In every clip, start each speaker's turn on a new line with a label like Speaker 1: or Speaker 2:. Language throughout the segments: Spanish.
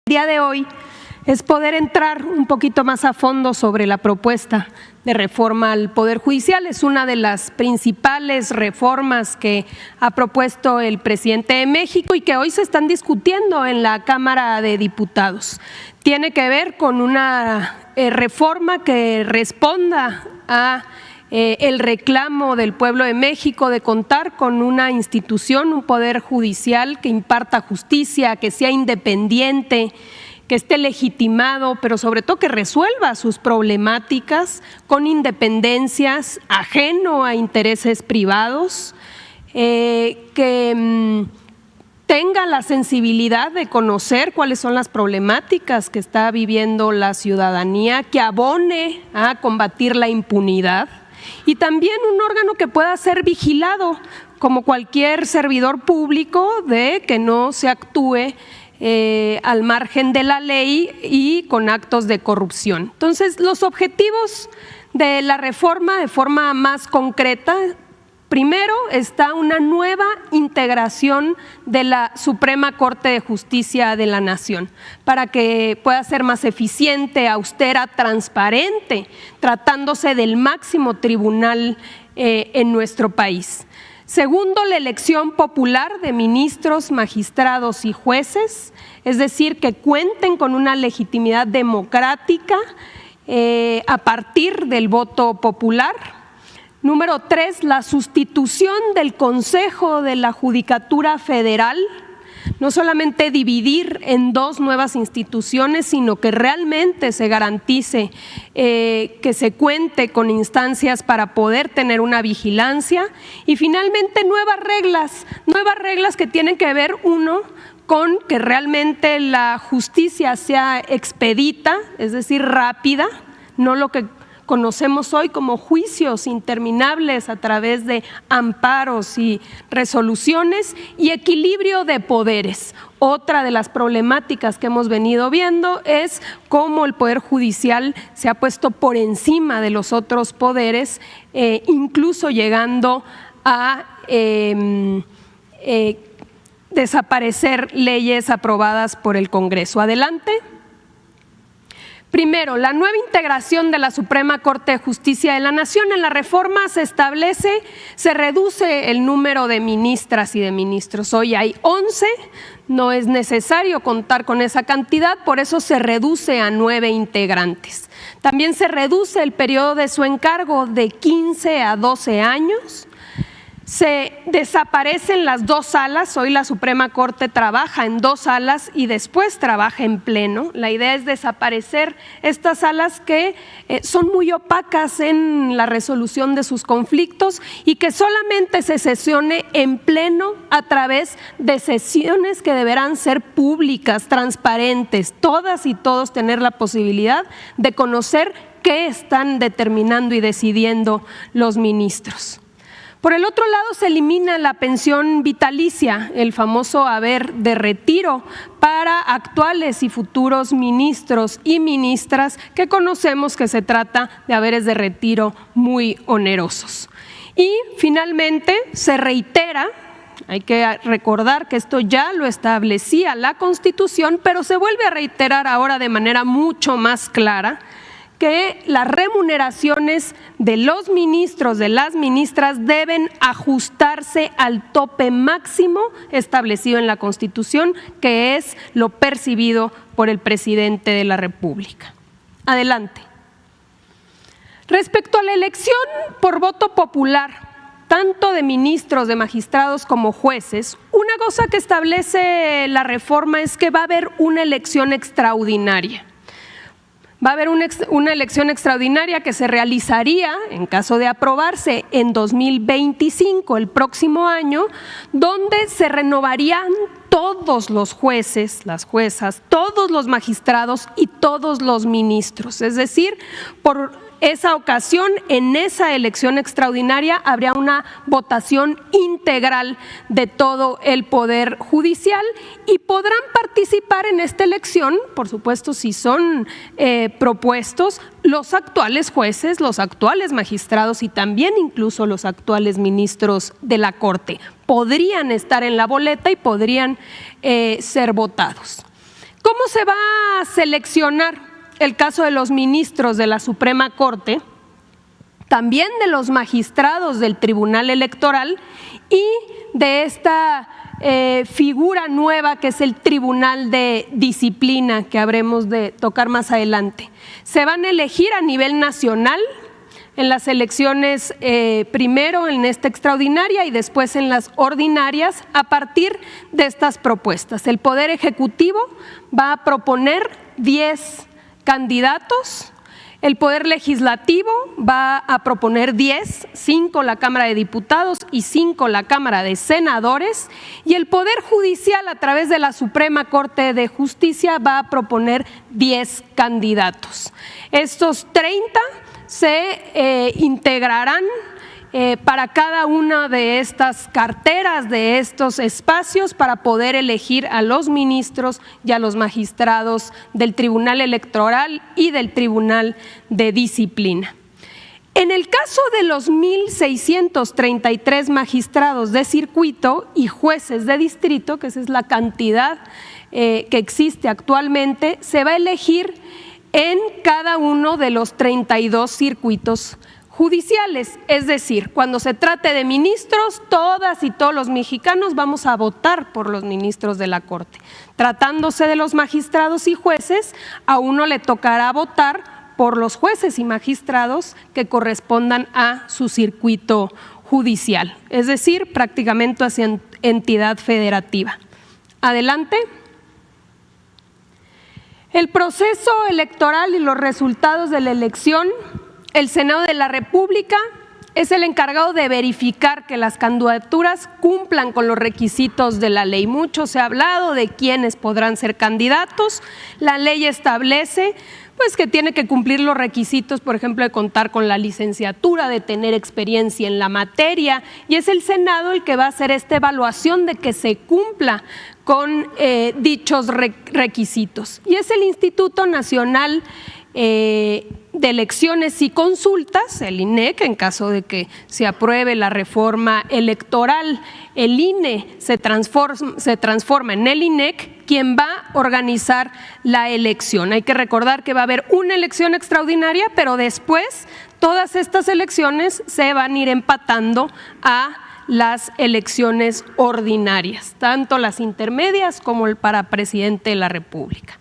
Speaker 1: día de hoy es poder entrar un poquito más a fondo sobre la propuesta de reforma al Poder Judicial. Es una de las principales reformas que ha propuesto el presidente de México y que hoy se están discutiendo en la Cámara de Diputados. Tiene que ver con una reforma que responda a el reclamo del pueblo de México de contar con una institución, un poder judicial que imparta justicia, que sea independiente, que esté legitimado, pero sobre todo que resuelva sus problemáticas con independencias, ajeno a intereses privados, que tenga la sensibilidad de conocer cuáles son las problemáticas que está viviendo la ciudadanía, que abone a combatir la impunidad y también un órgano que pueda ser vigilado como cualquier servidor público de que no se actúe al margen de la ley y con actos de corrupción. Entonces, los objetivos de la reforma de forma más concreta: primero, está una nueva integración de la Suprema Corte de Justicia de la Nación para que pueda ser más eficiente, austera, transparente, tratándose del máximo tribunal en nuestro país. Segundo, la elección popular de ministros, magistrados y jueces, es decir, que cuenten con una legitimidad democrática a partir del voto popular. Número 3, la sustitución del Consejo de la Judicatura Federal, no solamente dividir en dos nuevas instituciones, sino que realmente se garantice que se cuente con instancias para poder tener una vigilancia. Y finalmente, nuevas reglas que tienen que ver, uno, con que realmente la justicia sea expedita, es decir, rápida, no lo que conocemos hoy como juicios interminables a través de amparos y resoluciones, y equilibrio de poderes. Otra de las problemáticas que hemos venido viendo es cómo el Poder Judicial se ha puesto por encima de los otros poderes, incluso llegando a desaparecer leyes aprobadas por el Congreso. Adelante. Primero, la nueva integración de la Suprema Corte de Justicia de la Nación. En la reforma se reduce el número de ministras y de ministros. Hoy hay 11, no es necesario contar con esa cantidad, por eso se reduce a 9 integrantes. También se reduce el periodo de su encargo de 15 a 12 años. Se desaparecen las dos salas. Hoy la Suprema Corte trabaja en dos salas y después trabaja en pleno. La idea es desaparecer estas salas que son muy opacas en la resolución de sus conflictos y que solamente se sesione en pleno a través de sesiones que deberán ser públicas, transparentes, todas y todos tener la posibilidad de conocer qué están determinando y decidiendo los ministros. Por el otro lado, se elimina la pensión vitalicia, el famoso haber de retiro para actuales y futuros ministros y ministras, que conocemos que se trata de haberes de retiro muy onerosos. Y finalmente se reitera, hay que recordar que esto ya lo establecía la Constitución, pero se vuelve a reiterar ahora de manera mucho más clara, que las remuneraciones de los ministros, de las ministras, deben ajustarse al tope máximo establecido en la Constitución, que es lo percibido por el presidente de la República. Adelante. Respecto a la elección por voto popular, tanto de ministros, de magistrados como jueces, una cosa que establece la reforma es que va a haber una elección extraordinaria. Va a haber una elección extraordinaria que se realizaría, en caso de aprobarse, en 2025, el próximo año, donde se renovarían todos los jueces, las juezas, todos los magistrados y todos los ministros. Es decir, por esa ocasión, en esa elección extraordinaria, habría una votación integral de todo el Poder Judicial y podrán participar en esta elección, por supuesto, si son propuestos, los actuales jueces, los actuales magistrados y también incluso los actuales ministros de la Corte. Podrían estar en la boleta y podrían ser votados. ¿Cómo se va a seleccionar el caso de los ministros de la Suprema Corte, también de los magistrados del Tribunal Electoral y de esta figura nueva que es el Tribunal de Disciplina, que habremos de tocar más adelante? Se van a elegir a nivel nacional en las elecciones, primero en esta extraordinaria y después en las ordinarias, a partir de estas propuestas. El Poder Ejecutivo va a proponer 10 candidatos, el Poder Legislativo va a proponer 10, 5 la Cámara de Diputados y 5 la Cámara de Senadores, y el Poder Judicial, a través de la Suprema Corte de Justicia, va a proponer 10 candidatos. Estos 30 se integrarán para cada una de estas carteras, de estos espacios, para poder elegir a los ministros y a los magistrados del Tribunal Electoral y del Tribunal de Disciplina. En el caso de los 1.633 magistrados de circuito y jueces de distrito, que esa es la cantidad que existe actualmente, se va a elegir en cada uno de los 32 circuitos judiciales. Es decir, cuando se trate de ministros, todas y todos los mexicanos vamos a votar por los ministros de la Corte. Tratándose de los magistrados y jueces, a uno le tocará votar por los jueces y magistrados que correspondan a su circuito judicial, es decir, prácticamente hacia entidad federativa. Adelante. El proceso electoral y los resultados de la elección. El Senado de la República es el encargado de verificar que las candidaturas cumplan con los requisitos de la ley. Mucho se ha hablado de quiénes podrán ser candidatos. La ley establece que tiene que cumplir los requisitos, por ejemplo, de contar con la licenciatura, de tener experiencia en la materia, y es el Senado el que va a hacer esta evaluación de que se cumpla con dichos requisitos. Y es el Instituto Nacional de Elecciones y Consultas, el INEC, en caso de que se apruebe la reforma electoral, el INE se transforma en el INEC, quien va a organizar la elección. Hay que recordar que va a haber una elección extraordinaria, pero después todas estas elecciones se van a ir empatando a las elecciones ordinarias, tanto las intermedias como el para presidente de la República.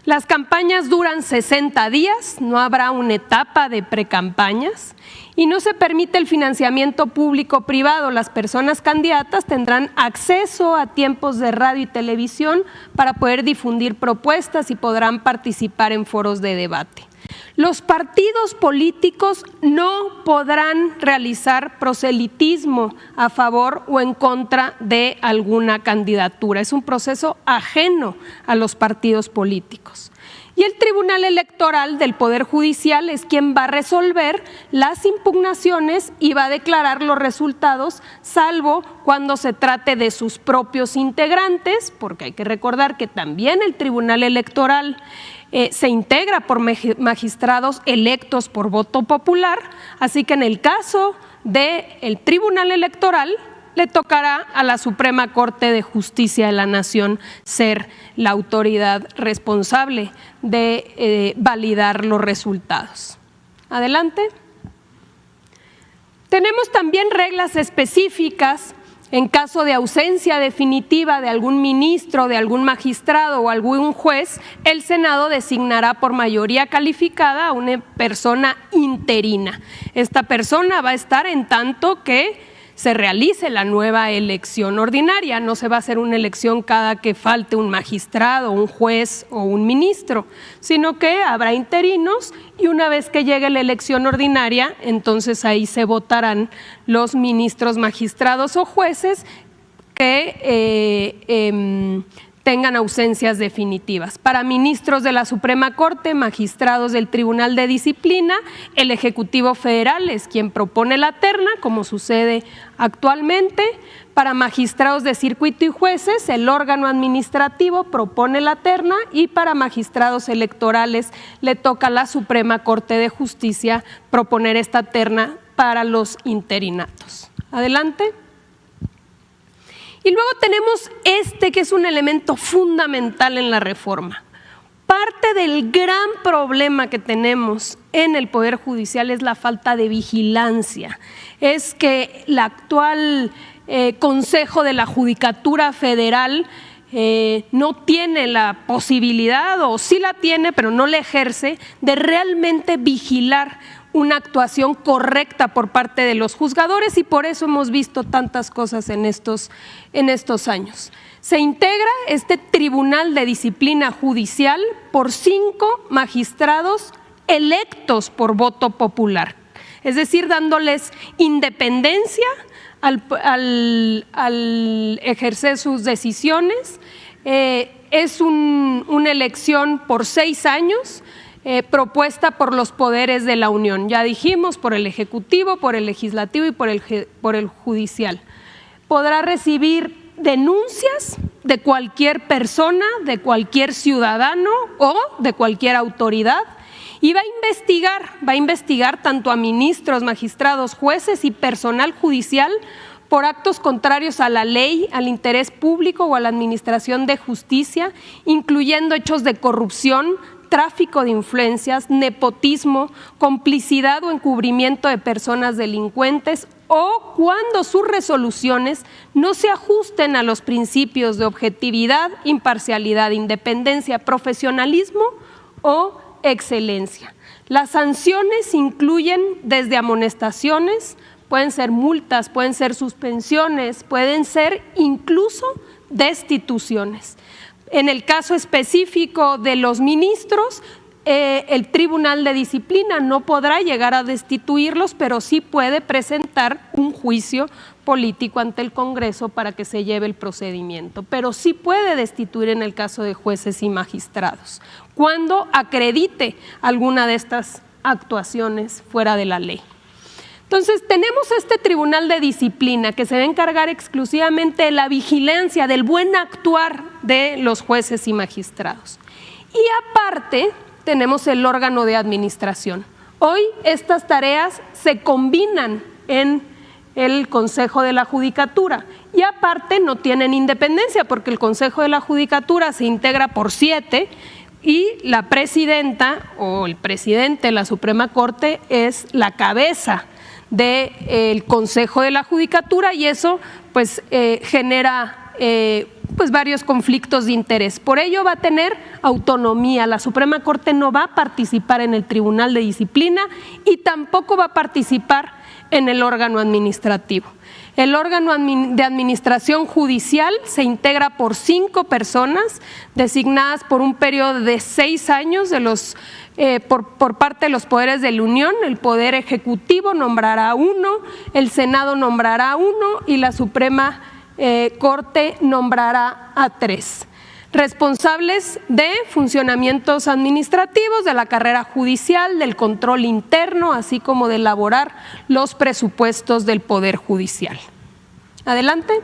Speaker 1: Las campañas duran 60 días, no habrá una etapa de precampañas y no se permite el financiamiento público-privado. Las personas candidatas tendrán acceso a tiempos de radio y televisión para poder difundir propuestas y podrán participar en foros de debate. Los partidos políticos no podrán realizar proselitismo a favor o en contra de alguna candidatura. Es un proceso ajeno a los partidos políticos. Y el Tribunal Electoral del Poder Judicial es quien va a resolver las impugnaciones y va a declarar los resultados, salvo cuando se trate de sus propios integrantes, porque hay que recordar que también el Tribunal Electoral se integra por magistrados electos por voto popular, así que en el caso del Tribunal Electoral le tocará a la Suprema Corte de Justicia de la Nación ser la autoridad responsable de validar los resultados. Adelante. Tenemos también reglas específicas en caso de ausencia definitiva de algún ministro, de algún magistrado o algún juez. El Senado designará por mayoría calificada a una persona interina. Esta persona va a estar en tanto que se realice la nueva elección ordinaria. No se va a hacer una elección cada que falte un magistrado, un juez o un ministro, sino que habrá interinos y una vez que llegue la elección ordinaria, entonces ahí se votarán los ministros, magistrados o jueces que tengan ausencias definitivas. Para ministros de la Suprema Corte, magistrados del Tribunal de Disciplina, el Ejecutivo Federal es quien propone la terna, como sucede actualmente. Para magistrados de circuito y jueces, el órgano administrativo propone la terna y para magistrados electorales le toca a la Suprema Corte de Justicia proponer esta terna para los interinatos. Adelante. Y luego tenemos que es un elemento fundamental en la reforma. parte del gran problema que tenemos en el Poder Judicial es la falta de vigilancia. Es que el actual Consejo de la Judicatura Federal no tiene la posibilidad, o sí la tiene, pero no la ejerce, de realmente vigilar una actuación correcta por parte de los juzgadores, y por eso hemos visto tantas cosas en estos años. Se integra este Tribunal de Disciplina Judicial por 5 magistrados electos por voto popular, es decir, dándoles independencia al ejercer sus decisiones. Es una elección por 6 años, propuesta por los poderes de la Unión. Ya dijimos, por el Ejecutivo, por el Legislativo y por el Judicial. Podrá recibir denuncias de cualquier persona, de cualquier ciudadano o de cualquier autoridad, y va a investigar tanto a ministros, magistrados, jueces y personal judicial por actos contrarios a la ley, al interés público o a la administración de justicia, incluyendo hechos de corrupción, tráfico de influencias, nepotismo, complicidad o encubrimiento de personas delincuentes, o cuando sus resoluciones no se ajusten a los principios de objetividad, imparcialidad, independencia, profesionalismo o excelencia. Las sanciones incluyen desde amonestaciones, pueden ser multas, pueden ser suspensiones, pueden ser incluso destituciones. En el caso específico de los ministros, el Tribunal de Disciplina no podrá llegar a destituirlos, pero sí puede presentar un juicio político ante el Congreso para que se lleve el procedimiento, pero sí puede destituir en el caso de jueces y magistrados, cuando acredite alguna de estas actuaciones fuera de la ley. Entonces, tenemos este Tribunal de Disciplina que se va a encargar exclusivamente de la vigilancia, del buen actuar de los jueces y magistrados. Y aparte, tenemos el órgano de administración. Hoy estas tareas se combinan en el Consejo de la Judicatura y aparte no tienen independencia, porque el Consejo de la Judicatura se integra por 7 y la presidenta o el presidente de la Suprema Corte es la cabeza del Consejo de la Judicatura, y eso pues genera pues varios conflictos de interés. Por ello va a tener autonomía. La Suprema Corte no va a participar en el Tribunal de Disciplina y tampoco va a participar en el órgano administrativo. El órgano de administración judicial se integra por 5 personas designadas por un periodo de 6 años por parte de los poderes de la Unión. El Poder Ejecutivo nombrará 1, el Senado nombrará 1 y la Suprema Corte nombrará a 3. Responsables de funcionamientos administrativos, de la carrera judicial, del control interno, así como de elaborar los presupuestos del Poder Judicial. Adelante.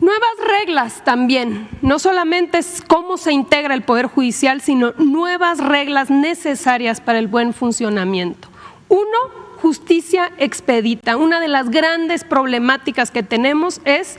Speaker 1: Nuevas reglas también, no solamente es cómo se integra el Poder Judicial, sino nuevas reglas necesarias para el buen funcionamiento. 1, justicia expedita. Una de las grandes problemáticas que tenemos es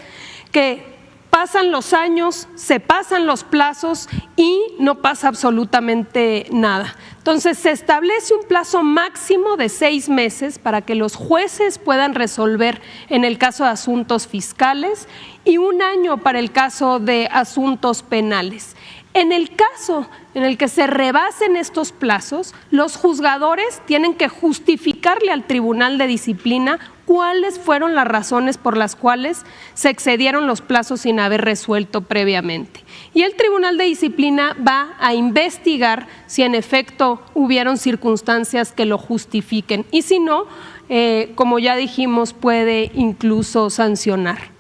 Speaker 1: que pasan los años, se pasan los plazos y no pasa absolutamente nada. Entonces se establece un plazo máximo de 6 meses para que los jueces puedan resolver en el caso de asuntos fiscales y 1 año para el caso de asuntos penales. En el caso en el que se rebasen estos plazos, los juzgadores tienen que justificarle al Tribunal de Disciplina cuáles fueron las razones por las cuales se excedieron los plazos sin haber resuelto previamente. Y el Tribunal de Disciplina va a investigar si en efecto hubieron circunstancias que lo justifiquen y si no, como ya dijimos, puede incluso sancionar.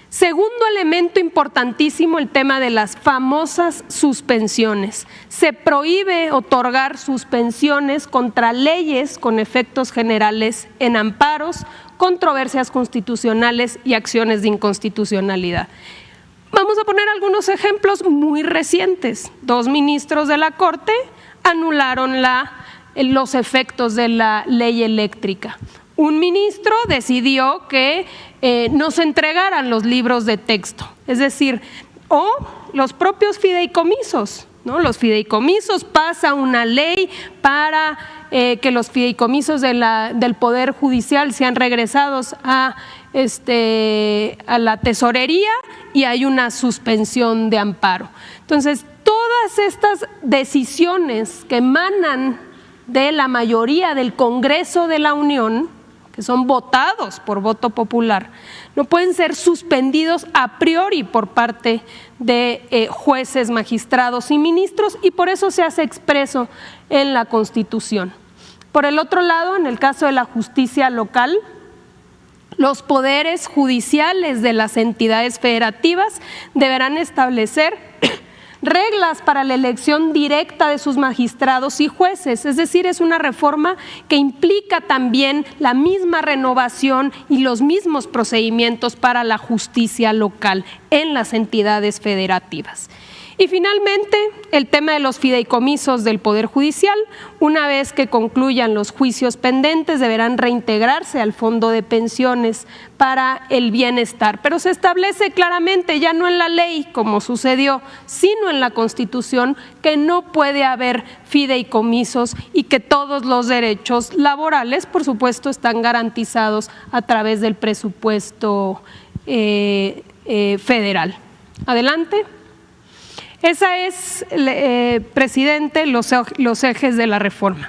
Speaker 1: Segundo elemento importantísimo, el tema de las famosas suspensiones. Se prohíbe otorgar suspensiones contra leyes con efectos generales en amparos, controversias constitucionales y acciones de inconstitucionalidad. Vamos a poner algunos ejemplos muy recientes. 2 ministros de la Corte anularon los efectos de la ley eléctrica. Un ministro decidió que no se entregaran los libros de texto, es decir, o los propios fideicomisos ¿no? Los fideicomisos, pasa una ley para que los fideicomisos del Poder Judicial sean regresados a la tesorería y hay una suspensión de amparo. Entonces, todas estas decisiones que emanan de la mayoría del Congreso de la Unión, que son votados por voto popular, no pueden ser suspendidos a priori por parte de jueces, magistrados y ministros, y por eso se hace expreso en la Constitución. Por el otro lado, en el caso de la justicia local, los poderes judiciales de las entidades federativas deberán establecer reglas para la elección directa de sus magistrados y jueces, es decir, es una reforma que implica también la misma renovación y los mismos procedimientos para la justicia local en las entidades federativas. Y finalmente, el tema de los fideicomisos del Poder Judicial, una vez que concluyan los juicios pendentes, deberán reintegrarse al Fondo de Pensiones para el Bienestar. Pero se establece claramente, ya no en la ley, como sucedió, sino en la Constitución, que no puede haber fideicomisos y que todos los derechos laborales, por supuesto, están garantizados a través del presupuesto federal. Adelante. Esa es, presidente, los ejes de la reforma.